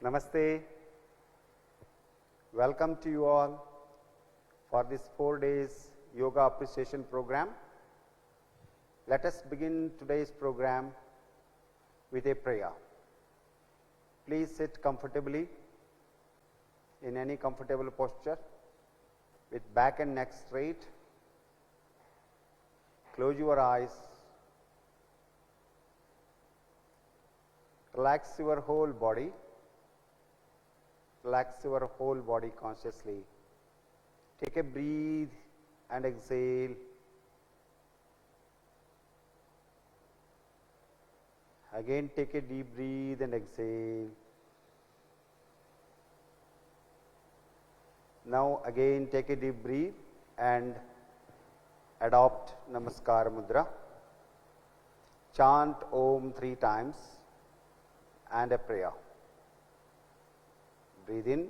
Namaste. Welcome to you all for this 4 days yoga appreciation program. Let us begin today's program with a prayer. Please sit comfortably in any comfortable posture with back and neck straight. Close your eyes. Relax your whole body. Relax your whole body consciously. Take a breathe and exhale. Again take a deep breath and exhale. Now again take a deep breath and adopt Namaskar Mudra. Chant Om 3 times and a prayer. Breathe in.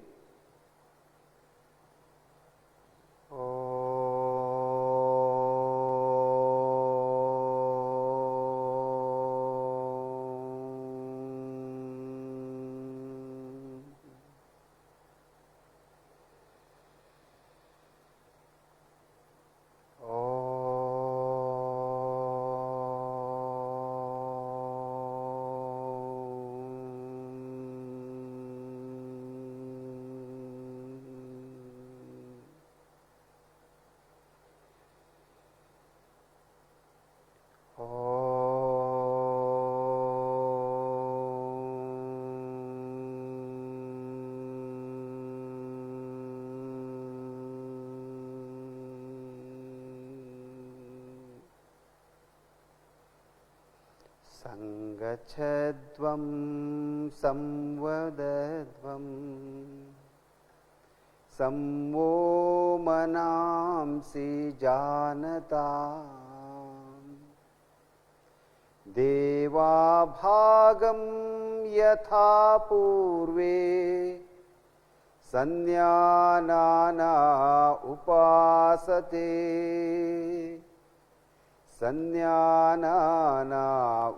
Sangachadvam samvadadvam samvo manamsi janatam deva bhagam yatha purve sanyanana upasate Sanyanana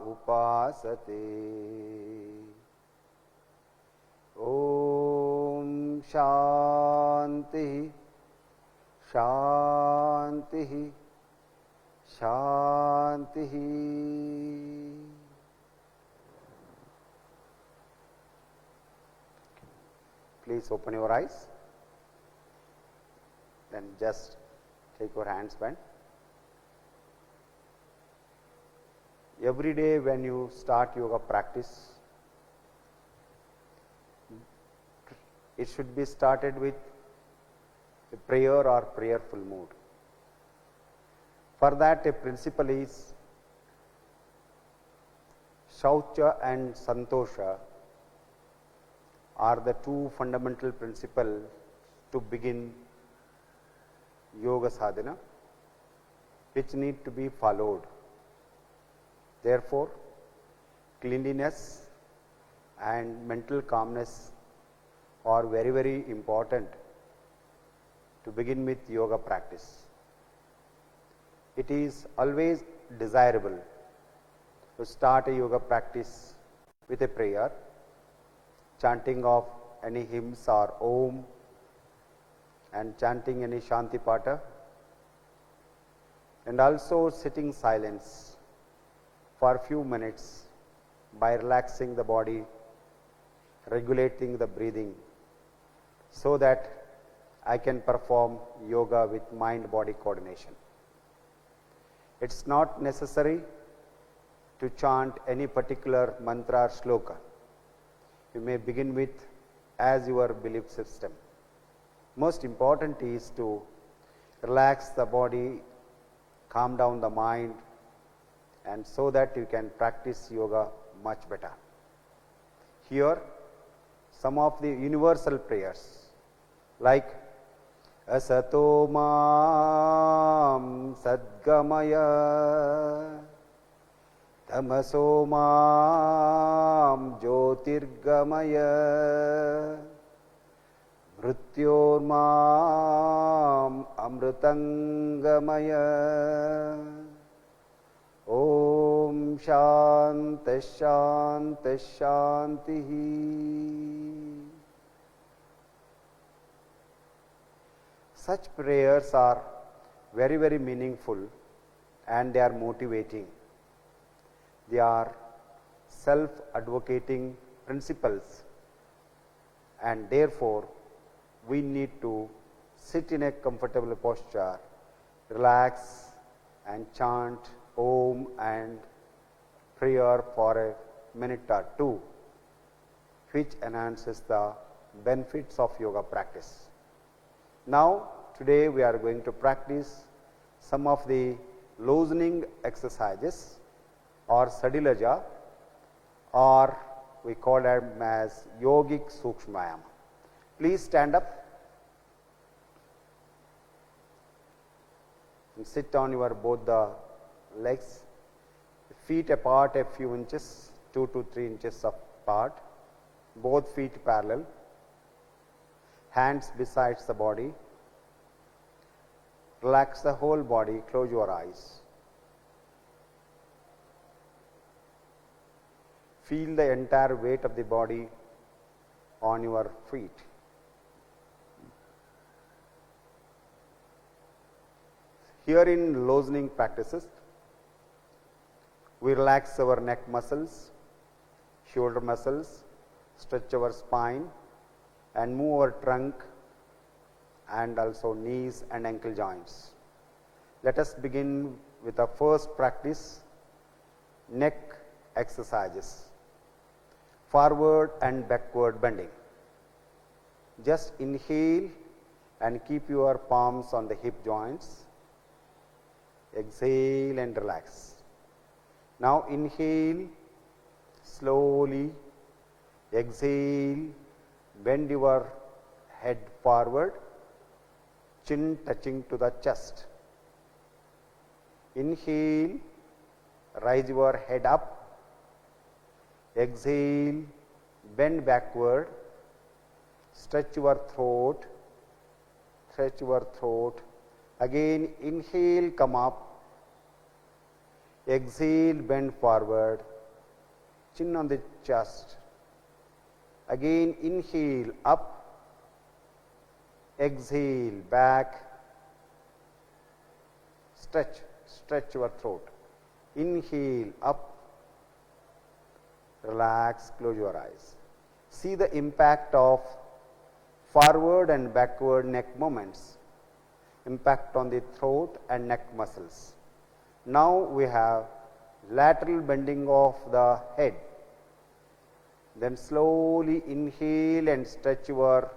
upasate. Om Shanti Shanti Shanti. Please open your eyes. Then just take your hands bent. Every day when you start yoga practice, it should be started with a prayer or prayerful mood. For that, a principle is Shaucha and Santosha are the two fundamental principles to begin yoga sadhana, which need to be followed. Therefore, cleanliness and mental calmness are very, very important to begin with yoga practice. It is always desirable to start a yoga practice with a prayer, chanting of any hymns or Om and chanting any Shanti Pata, and also sitting silence for a few minutes by relaxing the body, regulating the breathing, so that I can perform yoga with mind-body coordination. It's not necessary to chant any particular mantra or shloka. You may begin with as your belief system. Most important is to relax the body, calm down the mind, and so that you can practice yoga much better. Here, some of the universal prayers like Asato Mam Sadgamaya Tamaso Mam Jyotirgamaya Mrityor Mam Amritangamaya Om Shanti Shanti Shanti. Such prayers are very, very meaningful and they are motivating. They are self-advocating principles, and therefore we need to sit in a comfortable posture, relax and chant Om and prayer for a minute or two, which enhances the benefits of yoga practice. Now, today we are going to practice some of the loosening exercises or Sadilaja, or we call them as yogic Sukshmayama. Please stand up and sit on your both the legs, feet apart a few inches, 2 to 3 inches apart, both feet parallel, hands besides the body. Relax the whole body, close your eyes. Feel the entire weight of the body on your feet. Here in loosening practices, we relax our neck muscles, shoulder muscles, stretch our spine and move our trunk and also knees and ankle joints. Let us begin with the first practice, neck exercises. Forward and backward bending. Just inhale and keep your palms on the hip joints. Exhale and relax. Now inhale slowly, exhale, bend your head forward, chin touching to the chest. Inhale, rise your head up. Exhale, bend backward, stretch your throat, stretch your throat. Again, inhale, come up. Exhale, bend forward, chin on the chest. Again, inhale, up. Exhale, back. Stretch your throat. Inhale, up. Relax, close your eyes. See the impact of forward and backward neck movements, impact on the throat and neck muscles. Now we have lateral bending of the head. Then slowly inhale and stretch your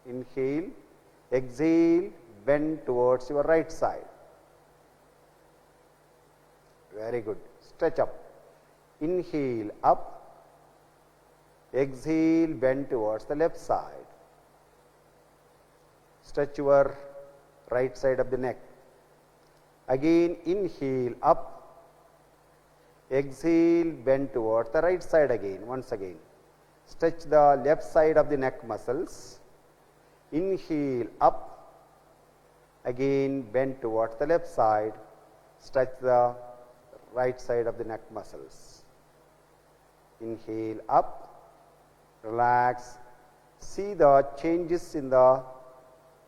inhale, exhale, bend towards your right side. Very good. Stretch up. Inhale, up. Exhale, bend towards the left side. Stretch your right side of the neck. Again, inhale, up. Exhale, bend towards the right side again, once again. Stretch the left side of the neck muscles. Inhale, up. Again, bend towards the left side. Stretch the right side of the neck muscles. Inhale, up, relax, see the changes in the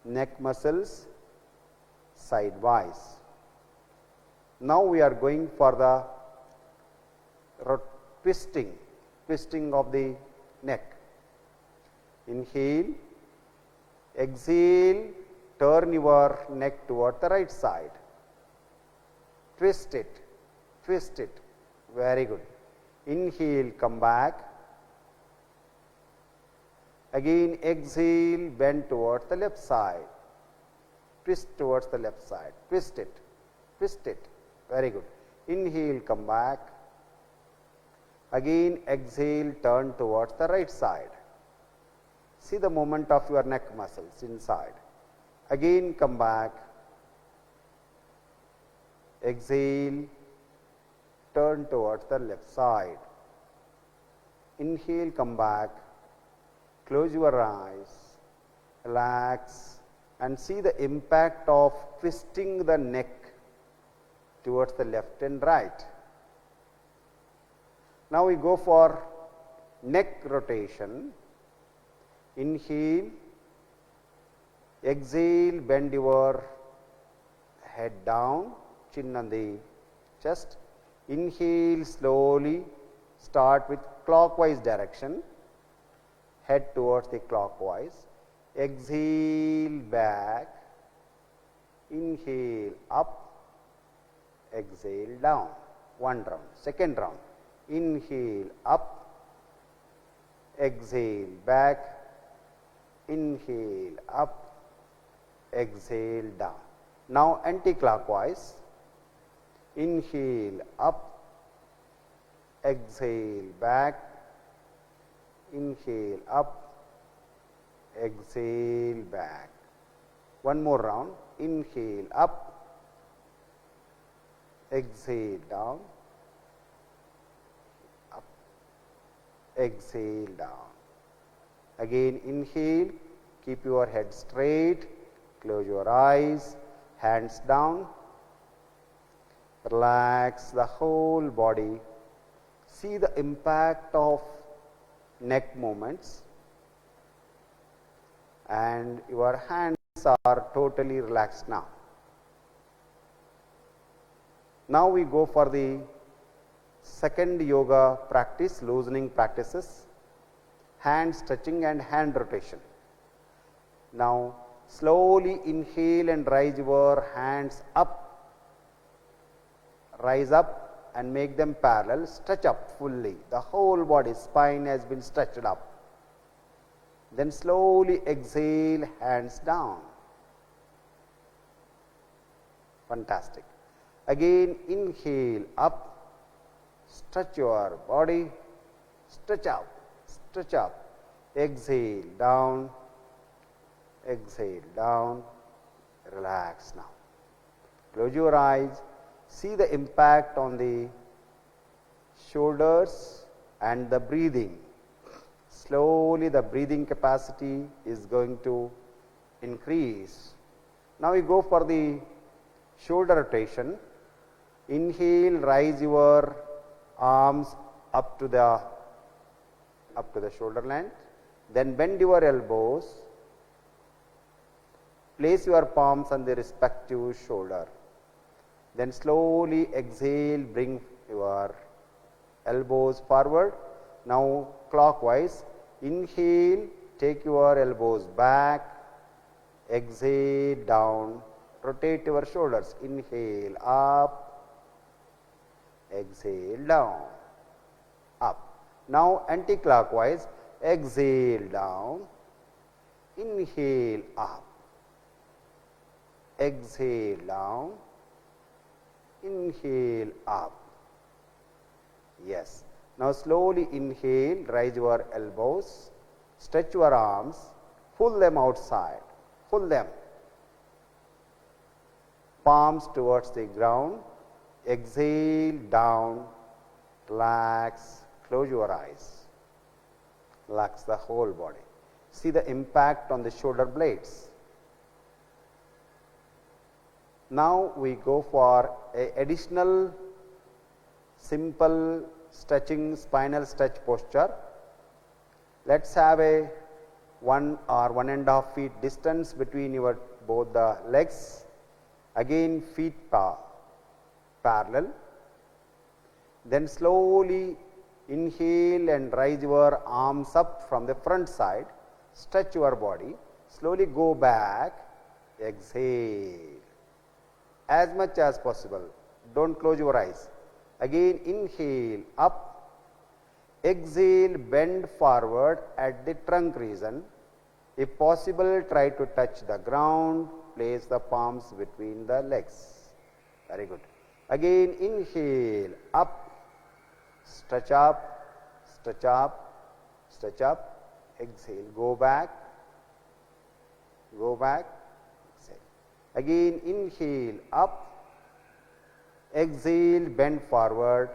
neck muscles sidewise. Now we are going for the twisting of the neck. Inhale, exhale, turn your neck toward the right side. Twist it, very good. Inhale, come back. Again, exhale, bend towards the left side. Twist towards the left side. Twist it. Very good. Inhale, come back. Again, exhale, turn towards the right side. See the movement of your neck muscles inside. Again, come back. Exhale, turn towards the left side. Inhale, come back. Close your eyes, relax, and see the impact of twisting the neck towards the left and right. Now we go for neck rotation. Inhale, Exhale, bend your head down, chin on the chest. Inhale slowly, start with clockwise direction, head towards the clockwise. Exhale back, inhale up, exhale down. One round. Second round. Inhale up, exhale back, inhale up, exhale down. Now anti-clockwise. Inhale up, exhale back, inhale up, exhale back. One more round. Inhale up, exhale down, up, exhale down. Again inhale, keep your head straight, close your eyes, hands down, relax the whole body. See the impact of neck movements, and your hands are totally relaxed now. Now we go for the second yoga practice, loosening practices, hand stretching and hand rotation. Now slowly inhale and rise your hands up, rise up and make them parallel, stretch up fully, the whole body, spine has been stretched up. Then slowly exhale, hands down. Fantastic. Again inhale up, stretch your body, stretch up, exhale down, relax now. Close your eyes, see the impact on the shoulders and the breathing. Slowly the breathing capacity is going to increase. Now we go for the shoulder rotation. Inhale, rise your arms up to the shoulder length, then bend your elbows, place your palms on the respective shoulder, then slowly exhale, bring your elbows forward. Now clockwise, inhale, take your elbows back, exhale down, rotate your shoulders, inhale up, exhale down, up. Now anti-clockwise, exhale down, inhale up, exhale down, inhale up. Yes. Now slowly inhale, raise your elbows, stretch your arms, pull them outside, pull them, palms towards the ground, exhale down, relax, close your eyes, relax the whole body. See the impact on the shoulder blades. Now we go for a additional simple stretching, spinal stretch posture. Let us have a 1 or 1.5 feet distance between your both the legs. Again feet parallel. Then slowly inhale and raise your arms up from the front side. Stretch your body. Slowly go back. Exhale as much as possible. Don't close your eyes. Again inhale up, exhale, bend forward at the trunk region. If possible, try to touch the ground, place the palms between the legs. Very good. Again inhale up, stretch up, stretch up, stretch up, exhale, go back, exhale. Again inhale up, exhale, bend forward,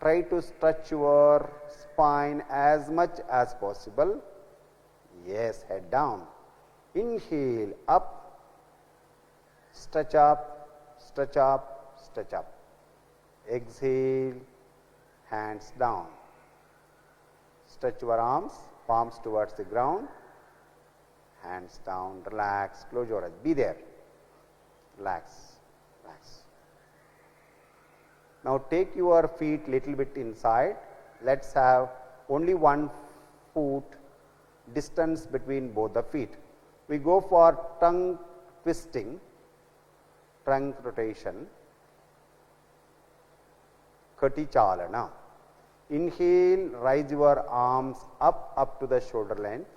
try to stretch your spine as much as possible. Yes, head down. Inhale up, stretch up, stretch up, stretch up. Exhale, hands down. Stretch your arms, palms towards the ground, hands down, relax, close your eyes, be there, relax, relax. Now take your feet little bit inside, let us have only 1 foot distance between both the feet. We go for tongue twisting, trunk rotation, Kati Chalana. Inhale, rise your arms up to the shoulder length.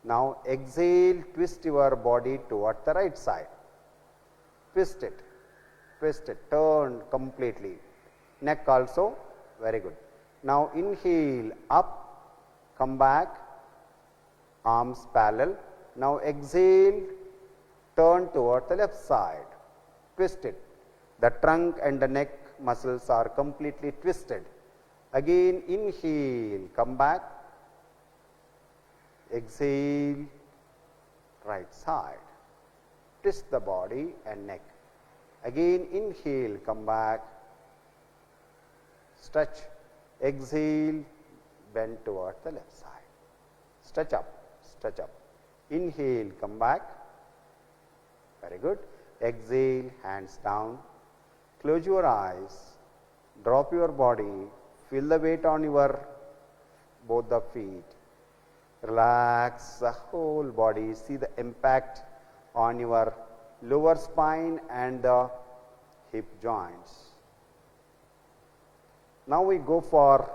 Now exhale, twist your body toward the right side. Twist it, turn completely. Neck also, very good. Now inhale, up, come back, arms parallel. Now exhale, turn toward the left side, twist it. The trunk and the neck muscles are completely twisted. Again inhale, come back, exhale, right side, twist the body and neck. Again inhale, come back, stretch, exhale, bend toward the left side, stretch up, inhale, come back, very good, exhale, hands down, close your eyes, drop your body, feel the weight on your both the feet, relax the whole body, see the impact on your lower spine and the hip joints. Now we go for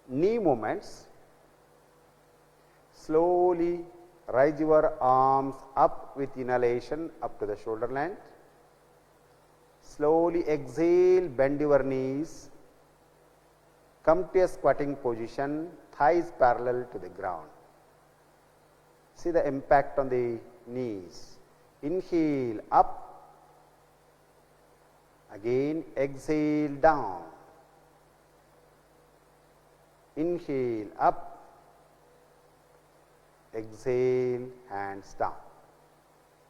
knee movements. Slowly rise your arms up with inhalation up to the shoulder length. Slowly exhale, bend your knees, come to a squatting position, thighs parallel to the ground. See the impact on the knees. Inhale, up, again exhale, down. Inhale, up, exhale, hands down.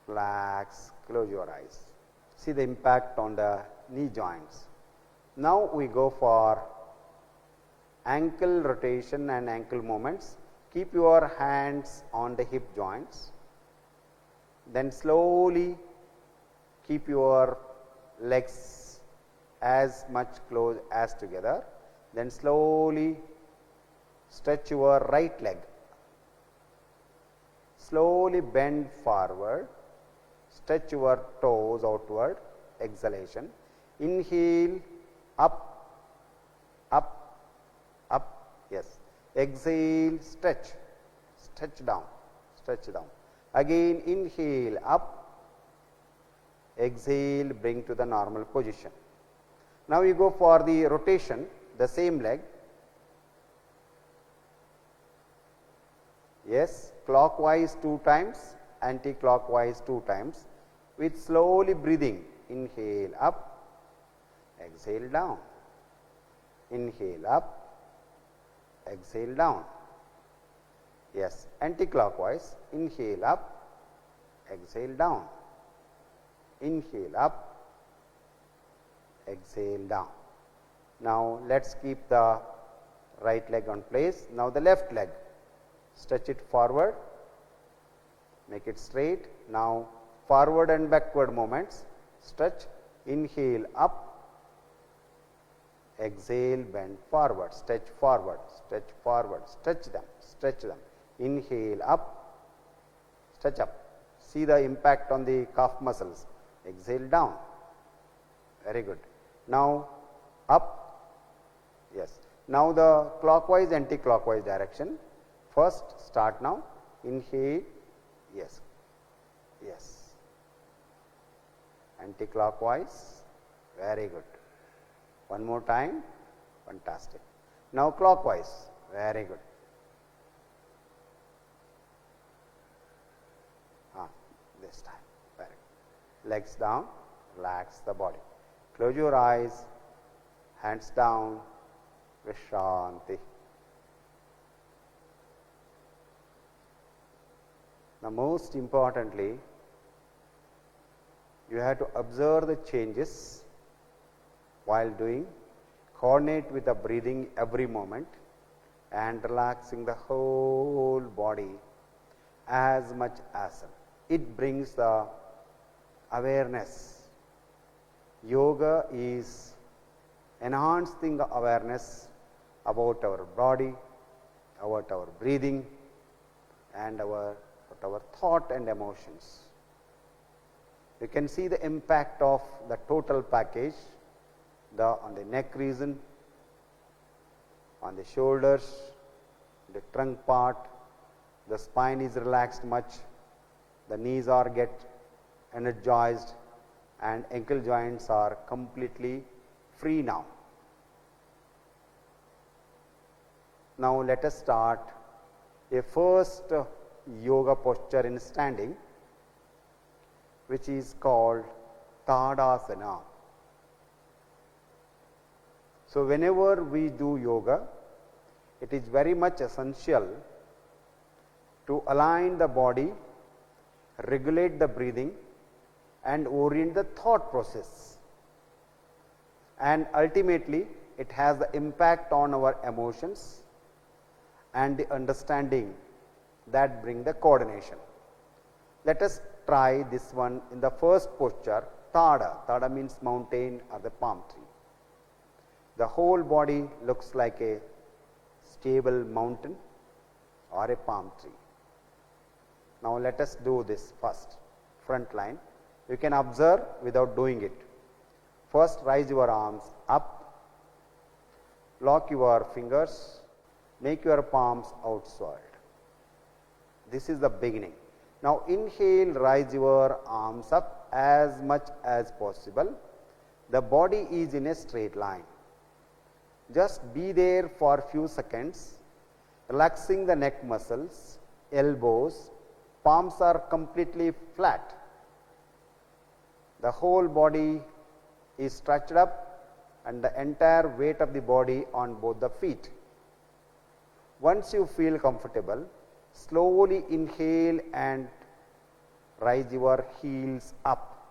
Relax, close your eyes. See the impact on the knee joints. Now we go for ankle rotation and ankle movements. Keep your hands on the hip joints. Then slowly keep your legs as much close as together. Then slowly stretch your right leg. Slowly bend forward, stretch your toes outward, exhalation. Inhale, up, up, up, yes. Exhale, stretch, stretch down, stretch down. Again inhale, up, exhale, bring to the normal position. Now you go for the rotation, the same leg. Yes, clockwise 2 times, anti-clockwise 2 times, with slowly breathing. Inhale up, exhale down, inhale up, exhale down. Yes, anti-clockwise, inhale up, exhale down, inhale up, exhale down. Now let us keep the right leg on place. Now the left leg, stretch it forward, make it straight. Now forward and backward movements, stretch, inhale up, exhale, bend forward, stretch forward, stretch them, inhale up, stretch up. See the impact on the calf muscles, exhale down, very good. Now up, yes. Now the clockwise, anti-clockwise direction. First start now, inhale, yes, yes, anti-clockwise, very good. One more time, fantastic. Now clockwise, very good. This time, very good. Legs down, relax the body. Close your eyes, hands down, Vishanti. Now most importantly, you have to observe the changes while doing, coordinate with the breathing every moment and relaxing the whole body. as much as it brings the awareness. Yoga is enhancing the awareness about our body, about our breathing, and our thought and emotions. You can see the impact of the total package on the neck region, on the shoulders, the trunk part, the spine is relaxed much, the knees are get energized, and ankle joints are completely free now. Now let us start a first yoga posture in standing, which is called Tadasana. So whenever we do yoga, it is very much essential to align the body, regulate the breathing, and orient the thought process. And ultimately, it has the impact on our emotions and the understanding that bring the coordination. Let us try this one in the first posture, Tada. Tada means mountain or the palm tree. The whole body looks like a stable mountain or a palm tree. Now let us do this first, front line. You can observe without doing it. First, raise your arms up, lock your fingers, make your palms outside. This is the beginning. Now inhale, rise your arms up as much as possible. The body is in a straight line. Just be there for a few seconds, relaxing the neck muscles, elbows, palms are completely flat. The whole body is stretched up and the entire weight of the body on both the feet. Once you feel comfortable, slowly inhale and rise your heels up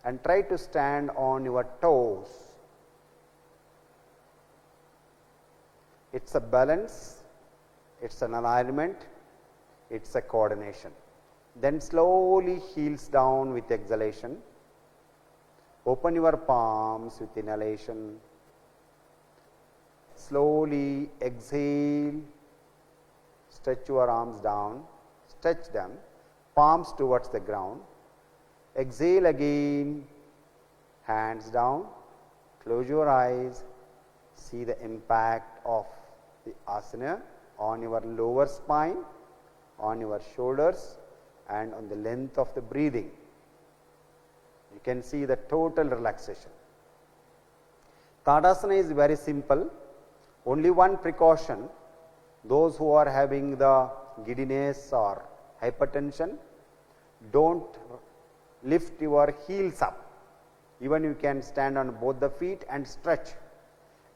and try to stand on your toes. It's a balance, it's an alignment, it's a coordination. Then slowly heels down with exhalation. Open your palms with inhalation. Slowly exhale, stretch your arms down, stretch them, palms towards the ground. Exhale again, hands down, close your eyes, see the impact of the asana on your lower spine, on your shoulders, and on the length of the breathing. You can see the total relaxation. Tadasana is very simple. Only one precaution, those who are having the giddiness or hypertension, don't lift your heels up. Even you can stand on both the feet and stretch.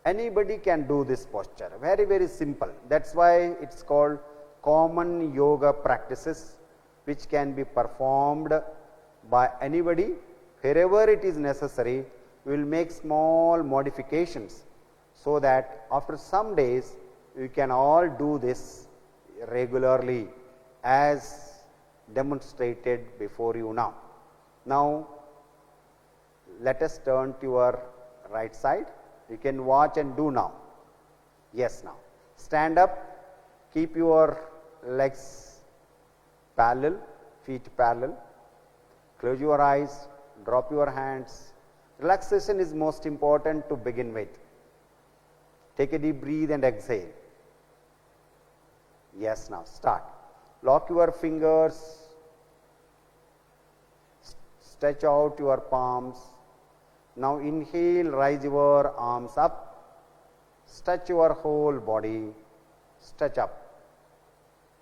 Anybody can do this posture, very, very simple. That's why it's called common yoga practices, which can be performed by anybody. Wherever it is necessary, we will make small modifications so that after some days you can all do this regularly as demonstrated before you now. Now let us turn to your right side. You can watch and do now. Yes, now. Stand up, keep your legs parallel, feet parallel. Close your eyes, drop your hands. Relaxation is most important to begin with. Take a deep breath and exhale. Yes, now start. Lock your fingers, stretch out your palms. Now inhale, rise your arms up, stretch your whole body, stretch up.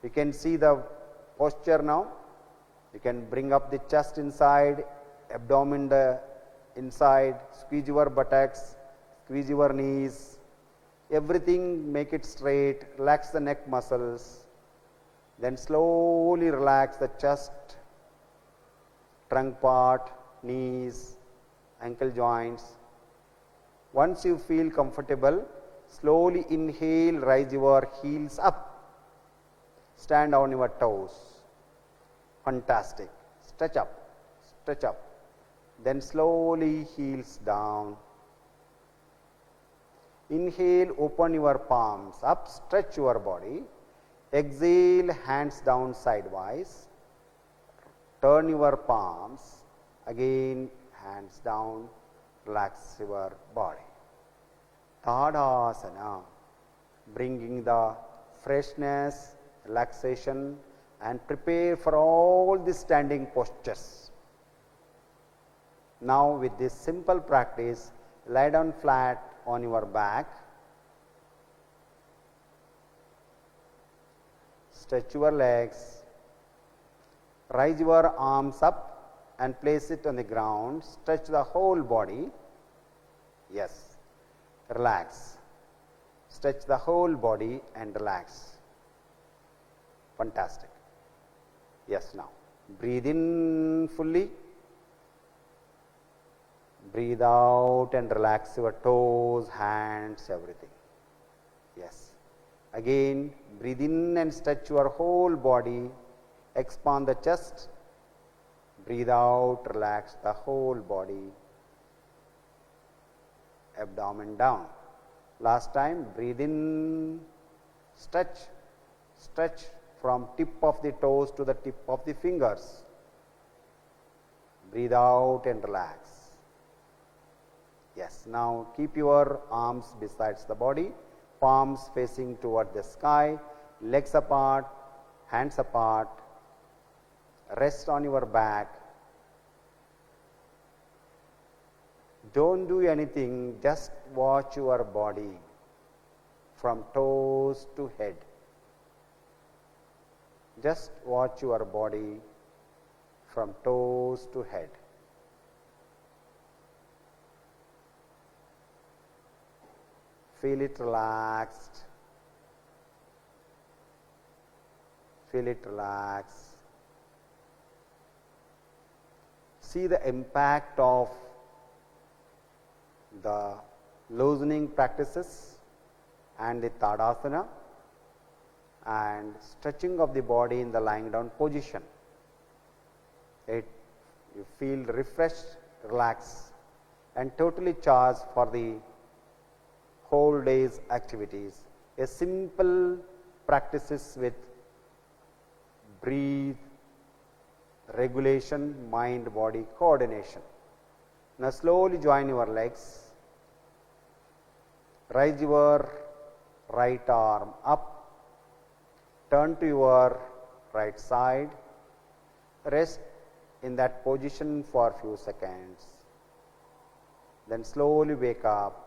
You can see the posture now. You can bring up the chest inside, abdomen inside, squeeze your buttocks, squeeze your knees, everything make it straight, relax the neck muscles, then slowly relax the chest, trunk part, knees, ankle joints. Once you feel comfortable, slowly inhale, rise your heels up, stand on your toes. Fantastic. Stretch up, stretch up. Then slowly heels down. Inhale, open your palms up, stretch your body. Exhale, hands down sidewise. Turn your palms. Again, hands down. Relax your body. Tadasana, bringing the freshness, relaxation, and prepare for all the standing postures. Now, with this simple practice, lie down flat on your back. Stretch your legs. Raise your arms up and place it on the ground. Stretch the whole body. Yes. Relax. Stretch the whole body and relax. Fantastic. Yes, now. Breathe in fully. Breathe out and relax your toes, hands, everything. Yes. Again, breathe in and stretch your whole body. Expand the chest. Breathe out, relax the whole body. Abdomen down. Last time, breathe in, stretch, stretch from tip of the toes to the tip of the fingers. Breathe out and relax. Yes, now keep your arms besides the body, palms facing toward the sky, legs apart, hands apart. Rest on your back. Don't do anything, just watch your body from toes to head. Just watch your body from toes to head. Feel it relaxed. Feel it relaxed. See the impact of the loosening practices and the Tadasana and stretching of the body in the lying down position. You feel refreshed, relaxed, and totally charged for the whole day's activities. A simple practices with breathe, regulation, mind body coordination. Now slowly join your legs. Raise your right arm up. Turn to your right side. Rest in that position for a few seconds. Then slowly wake up.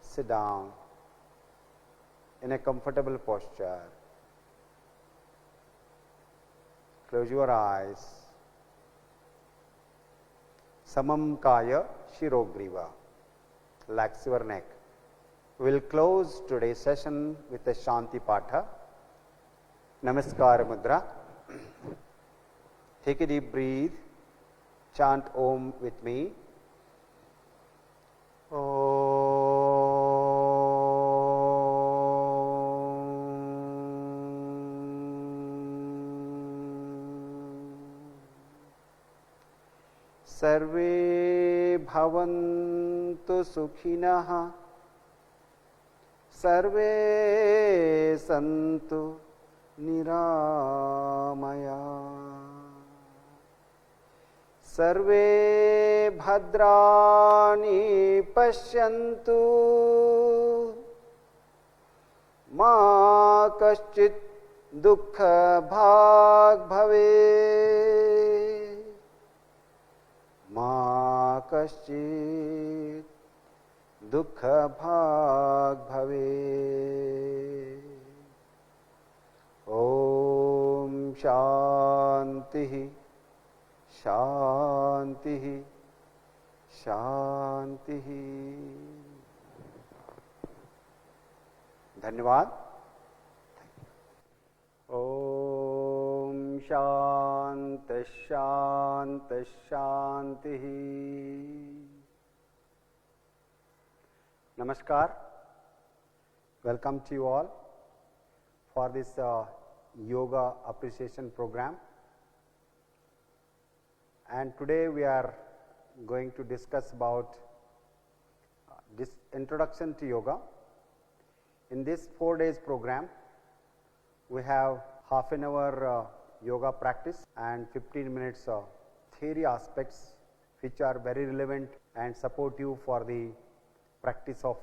Sit down in a comfortable posture. Close your eyes. Samam Kaya Shirogriva. Relax your neck. We will close today's session with a Shanti Patha. Namaskara Mudra. Take a deep breath. Chant Om with me. सर्वे भवन्तु सुखिनः सर्वे सन्तु निरामया सर्वे भद्राणि पश्यन्तु मा कश्चित् दुःखभाग् भवेत् मा कश्चित् दुःखभाग् भवेत्। ॐ शान्तिः शान्तिः शान्तिः। धन्यवाद। ॐ शान्ति शान्ति शान्तिः। Namaskar. Welcome to you all for this Yoga Appreciation Program, and today we are going to discuss about this introduction to yoga. In this 4 days program, we have half an hour yoga practice and 15 minutes theory aspects which are very relevant and supportive for the practice of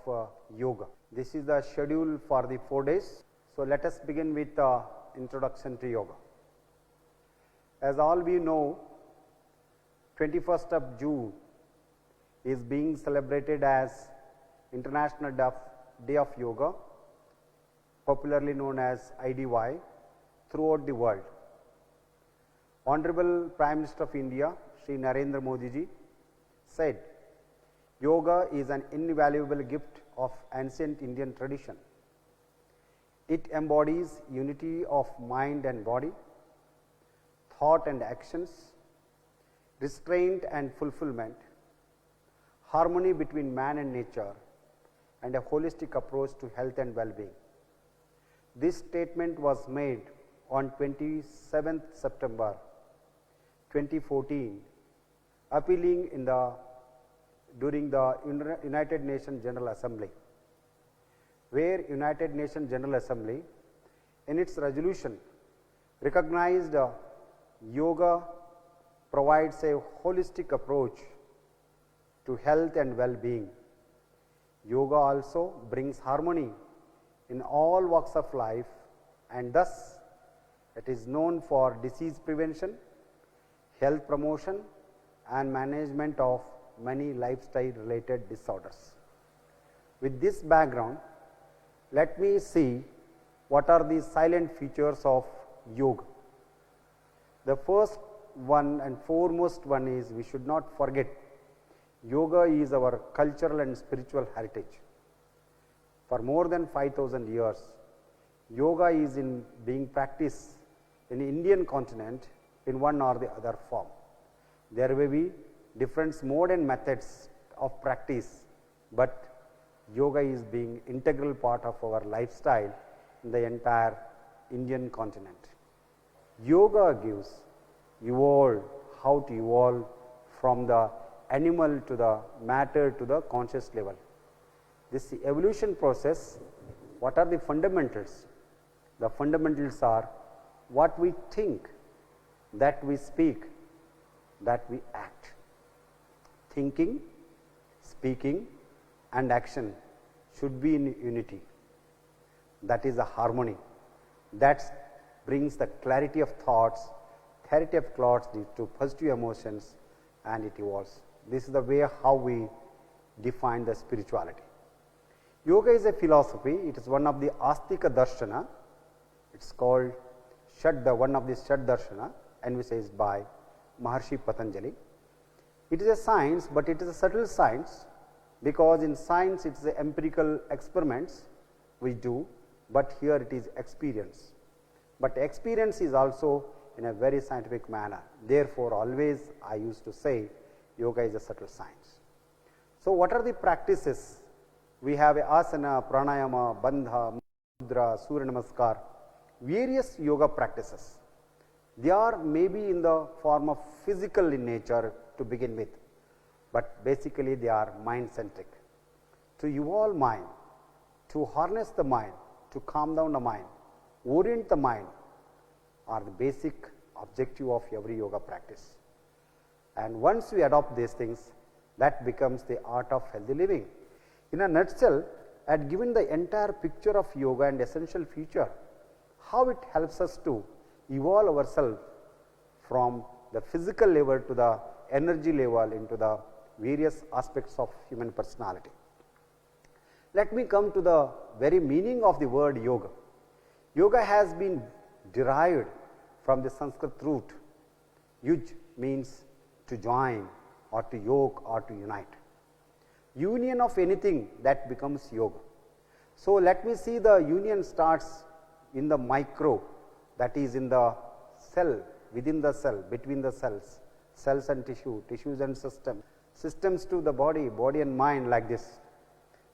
yoga. This is the schedule for the 4 days. So, let us begin with introduction to yoga. As all we know, 21st of June is being celebrated as International Day of Yoga, popularly known as IDY, throughout the world. Honorable Prime Minister of India, Shri Narendra Modi ji, said, "Yoga is an invaluable gift of ancient Indian tradition. It embodies unity of mind and body, thought and actions, restraint and fulfillment, harmony between man and nature, and a holistic approach to health and well-being." This statement was made on 27th September 2014, appealing during the United Nations General Assembly, where United Nations General Assembly in its resolution recognized yoga provides a holistic approach to health and well-being. Yoga also brings harmony in all walks of life, and thus it is known for disease prevention, health promotion and management of many lifestyle related disorders. With this background, let me see what are the silent features of yoga. The first one and foremost one is, we should not forget, yoga is our cultural and spiritual heritage. For more than 5,000 years, yoga is being practiced in the Indian continent in one or the other form. There may be different mode and methods of practice, but yoga is being integral part of our lifestyle in the entire Indian continent. Yoga gives how to evolve from the animal to the matter to the conscious level. This evolution process, what are the fundamentals? The fundamentals are what we think, that we speak, that we act. Thinking, speaking and action should be in unity. That is a harmony. That brings the clarity of thoughts to positive emotions, and it evolves. This is the way how we define the spirituality. Yoga is a philosophy. It is one of the Astika Darshana. It is called one of the Shad Darshana, envisaged by Maharshi Patanjali. It is a science, but it is a subtle science, because in science it is a empirical experiments we do, but here it is experience. But experience is also in a very scientific manner. Therefore, always I used to say yoga is a subtle science. So, what are the practices? We have asana, pranayama, bandha, mudra, surya namaskar, various yoga practices. They are maybe in the form of physical in nature to begin with, but basically they are mind centric. To evolve mind, to harness the mind, to calm down the mind, orient the mind are the basic objective of every yoga practice. And once we adopt these things, that becomes the art of healthy living. In a nutshell, I had given the entire picture of yoga and essential feature, how it helps us to evolve ourselves from the physical level to the energy level into the various aspects of human personality. Let me come to the very meaning of the word yoga. Yoga has been derived from the Sanskrit root. Yuj means to join or to yoke or to unite. Union of anything, that becomes yoga. So, let me see, the union starts in the micro, that is in the cell, within the cell, between the cells, cells and tissue, tissues and systems to the body, body and mind, like this.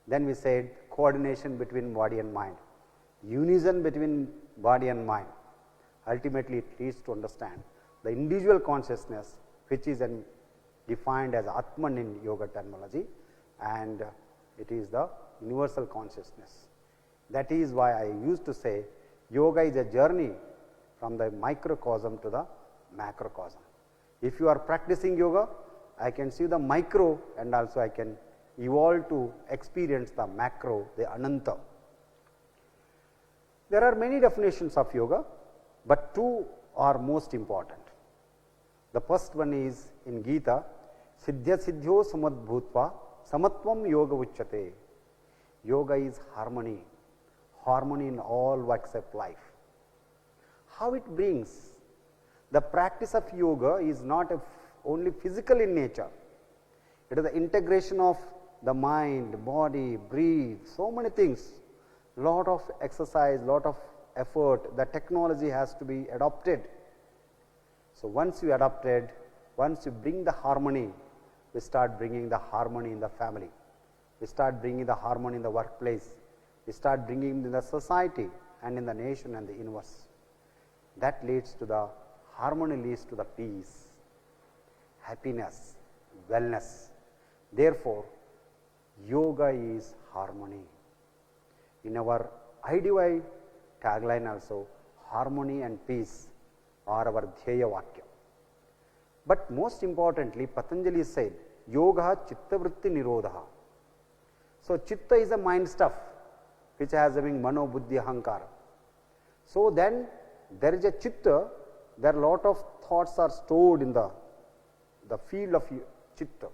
Then we said coordination between body and mind, unison between body and mind, ultimately it leads to understand the individual consciousness, which is defined as Atman in yoga terminology, and it is the universal consciousness. That is why I used to say yoga is a journey from the microcosm to the macrocosm. If you are practicing yoga, I can see the micro and also I can evolve to experience the macro, the Ananta. There are many definitions of yoga, but two are most important. The first one is in Gita, Siddhya Siddhyo Samadbhutva Samatvam Yoga Uchyate. Yoga is harmony, harmony in all walks of life. How it brings? The practice of yoga is not only physical in nature. It is the integration of the mind, body, breathe, so many things. Lot of exercise, lot of effort. The technology has to be adopted. So once you adopted, once you bring the harmony, we start bringing the harmony in the family. We start bringing the harmony in the workplace. We start bringing in the society and in the nation and the universe. That leads to the harmony, leads to the peace, happiness, wellness. Therefore, yoga is harmony. In our IDY tagline also, harmony and peace are our Dhyaya Vakya. But most importantly, Patanjali said, Yoga Chitta Vritti Nirodha. So, Chitta is a mind stuff which has having Mano, Buddhi, Ahankara. So, then there is a Chitta, there are lot of thoughts are stored in the field of Chitta.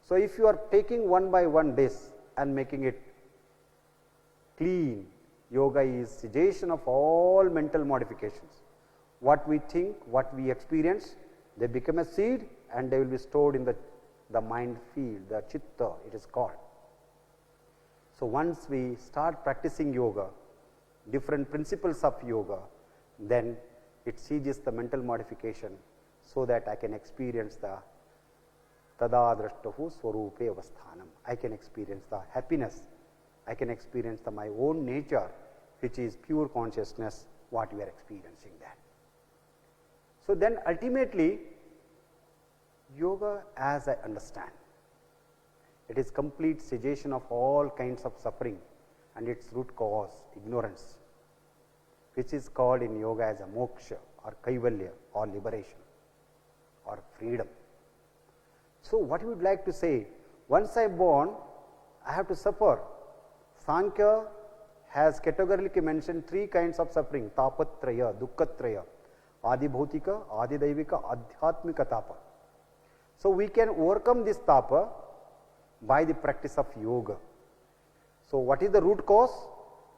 So, if you are taking one by one this and making it clean, yoga is cessation of all mental modifications. What we think, what we experience, they become a seed and they will be stored in the mind field, the Chitta it is called. So, once we start practicing yoga, different principles of yoga, then it ceases the mental modification, so that I can experience the Tadadrashtahu Swarupe Avasthanam. I can experience the happiness, I can experience my own nature, which is pure consciousness, what we are experiencing that. So, then ultimately yoga as I understand, it is complete cessation of all kinds of suffering and its root cause ignorance, which is called in yoga as a moksha or kaivalya or liberation or freedom. So, what you would like to say, once I am born, I have to suffer. Sankhya has categorically mentioned three kinds of suffering, tapatraya, dukkhatraya, adibhautika, adidaivika, adhyatmika tapa. So, we can overcome this tapa by the practice of yoga. So, what is the root cause?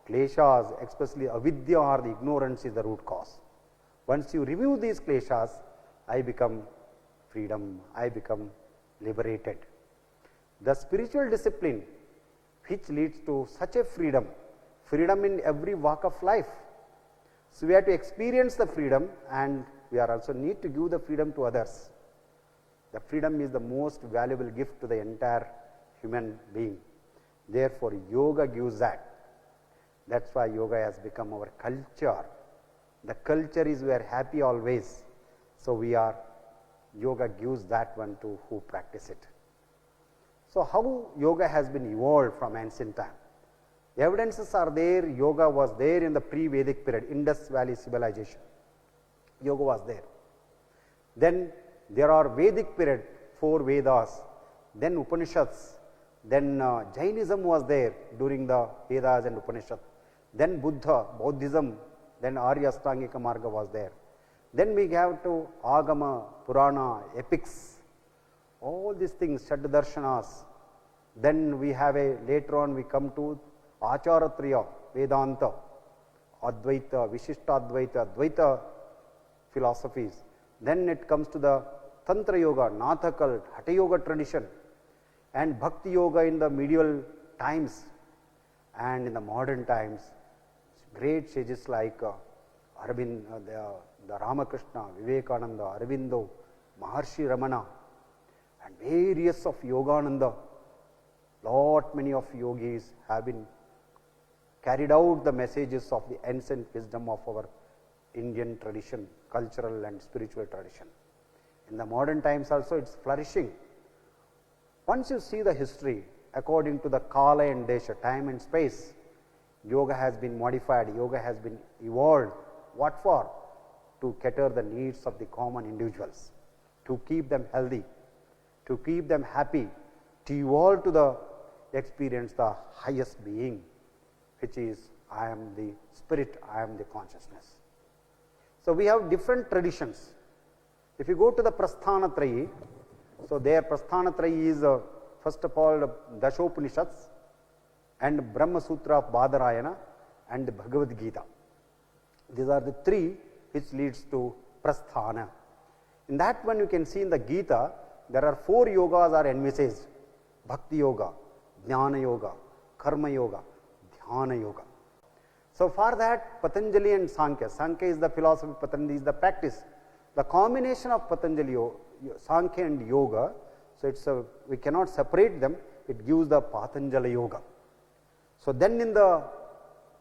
Kleshas, especially avidya or the ignorance is the root cause. Once you remove these kleshas, I become freedom, I become liberated. The spiritual discipline which leads to such a freedom, freedom in every walk of life. So, we have to experience the freedom and we are also need to give the freedom to others. The freedom is the most valuable gift to the entire human being. Therefore, yoga gives that. That is why yoga has become our culture. The culture is we are happy always. So, yoga gives that one to who practice it. So, how yoga has been evolved from ancient time? Evidences are there, yoga was there in the pre-Vedic period, Indus Valley civilization, yoga was there. Then there are Vedic period, 4 Vedas, then Upanishads, then Jainism was there during the Vedas and Upanishads, then Buddhism, then Arya Ashtangika Marga was there. Then we have to Agama, Purana, epics, all these things, Shaddarshanas. Then we have later on we come to Acharatriya, Vedanta, Advaita, Vishishtadvaita, Advaita philosophies. Then it comes to the Tantra Yoga, Natha cult, Hatha Yoga tradition, and Bhakti Yoga in the medieval times, and in the modern times, great sages like Arvind, the Ramakrishna, Vivekananda, Aurobindo, Maharshi Ramana, and various of Yogananda. Lot many of yogis have been carried out the messages of the ancient wisdom of our Indian tradition, cultural and spiritual tradition. In the modern times also it is flourishing. Once you see the history according to the Kala and Desha, time and space, yoga has been modified, yoga has been evolved. What for? To cater the needs of the common individuals, to keep them healthy, to keep them happy, to evolve to the experience the highest being, which is I am the spirit, I am the consciousness. So, we have different traditions. If you go to the Prasthanatrayi, so there Prasthanatrayi is first of all Dashopanishads and Brahma Sutra of Badarayana and Bhagavad Gita. These are the three which leads to Prasthana. In that one you can see in the Gita, there are 4 yogas are envisaged: Bhakti Yoga, Jnana Yoga, Karma Yoga, Dhyana Yoga. So, for that Patanjali and Sankhya, Sankhya is the philosophy, Patanjali is the practice. The combination of Patanjali, Sankhya and Yoga, so it's we cannot separate them, it gives the Patanjali Yoga. So, then in the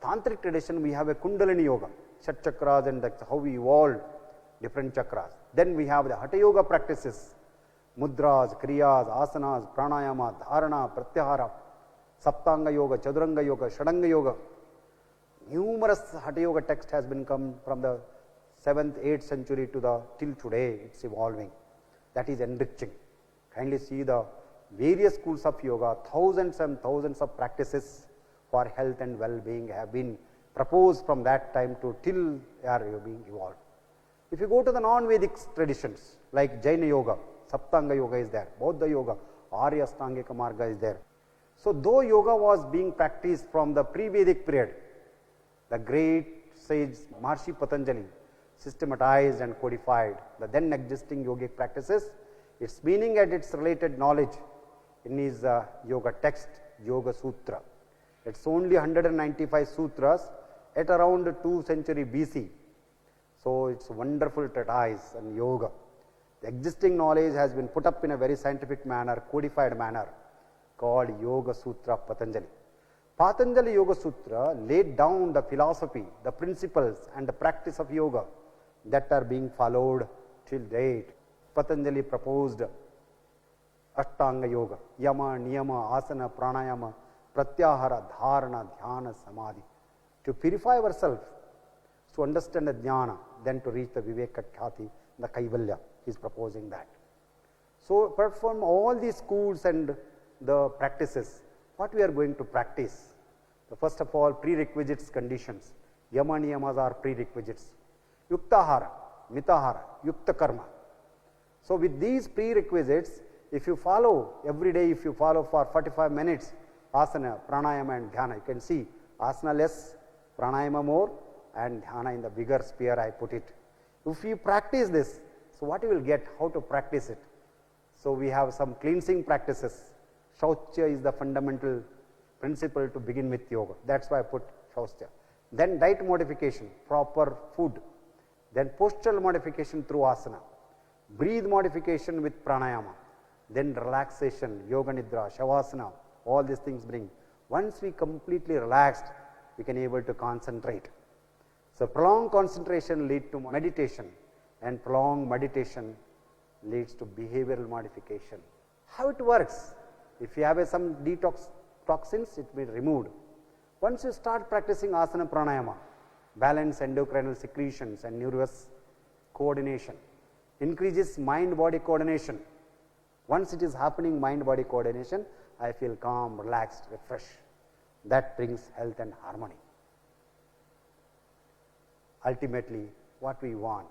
Tantric tradition we have a Kundalini Yoga, Shat Chakras, and that's how we evolved different chakras. Then we have the Hatha Yoga practices, Mudras, Kriyas, Asanas, Pranayama, Dharana, Pratyahara, Saptanga Yoga, Chaduranga Yoga, Shadanga Yoga. Numerous Hatha Yoga text has been come from the 7th, 8th century to the till today, it's evolving. That is enriching. Kindly see the various schools of yoga, thousands and thousands of practices for health and well-being have been proposed from that time to till they are being evolved. If you go to the non-Vedic traditions like Jaina Yoga, Saptanga Yoga is there, Bauddha Yoga, Arya Astangika Marga is there. So, though yoga was being practiced from the pre-Vedic period, the great sage Maharishi Patanjali systematized and codified the then existing yogic practices, its meaning and its related knowledge in his yoga text, Yoga Sutra. It is only 195 sutras at around 2 century BC. So, it is a wonderful treatise on yoga. The existing knowledge has been put up in a very scientific manner, codified manner, called Yoga Sutra of Patanjali. Patanjali Yoga Sutra laid down the philosophy, the principles and the practice of yoga that are being followed till date. Patanjali proposed Ashtanga Yoga, Yama, Niyama, Asana, Pranayama, Pratyahara, Dharana, Dhyana, Samadhi. To purify ourselves, to understand the Jnana, then to reach the Viveka Khyati, the Kaivalya, he is proposing that. So, apart from all these schools and the practices, what we are going to practice? The first of all, prerequisites, conditions. Yama Niyamas are prerequisites. Yuktahara, Mitahara, Yukta Karma. So, with these prerequisites, if you follow every day, if you follow for 45 minutes, asana, pranayama and dhyana, you can see asana less, pranayama more and dhyana in the bigger sphere I put it. If you practice this, so what you will get, how to practice it? So, we have some cleansing practices. Shaucha is the fundamental principle to begin with yoga. That is why I put Shaucha. Then diet modification, proper food. Then postural modification through asana. Breathe modification with pranayama. Then relaxation, yoga nidra, shavasana, all these things bring. Once we completely relaxed, we can able to concentrate. So, prolonged concentration leads to meditation and prolonged meditation leads to behavioral modification. How it works? If you have some detox toxins, it will be removed. Once you start practicing asana pranayama, balance endocrinal secretions and nervous coordination, increases mind-body coordination. Once it is happening mind-body coordination, I feel calm, relaxed, refreshed. That brings health and harmony. Ultimately, what we want,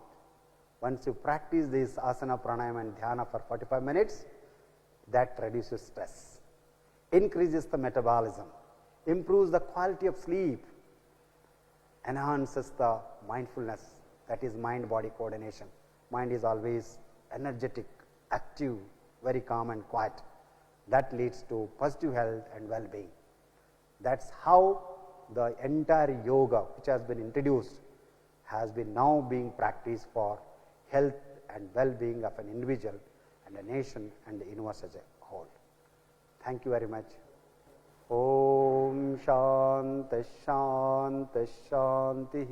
once you practice this asana, pranayama and dhyana for 45 minutes, that reduces stress, increases the metabolism, improves the quality of sleep, enhances the mindfulness, that is mind-body coordination. Mind is always energetic, active, very calm and quiet. That leads to positive health and well-being. That is how the entire yoga which has been introduced has been now being practiced for health and well-being of an individual and a nation and the universe as a whole. Thank you very much. Om Shanti Shanti Shanti.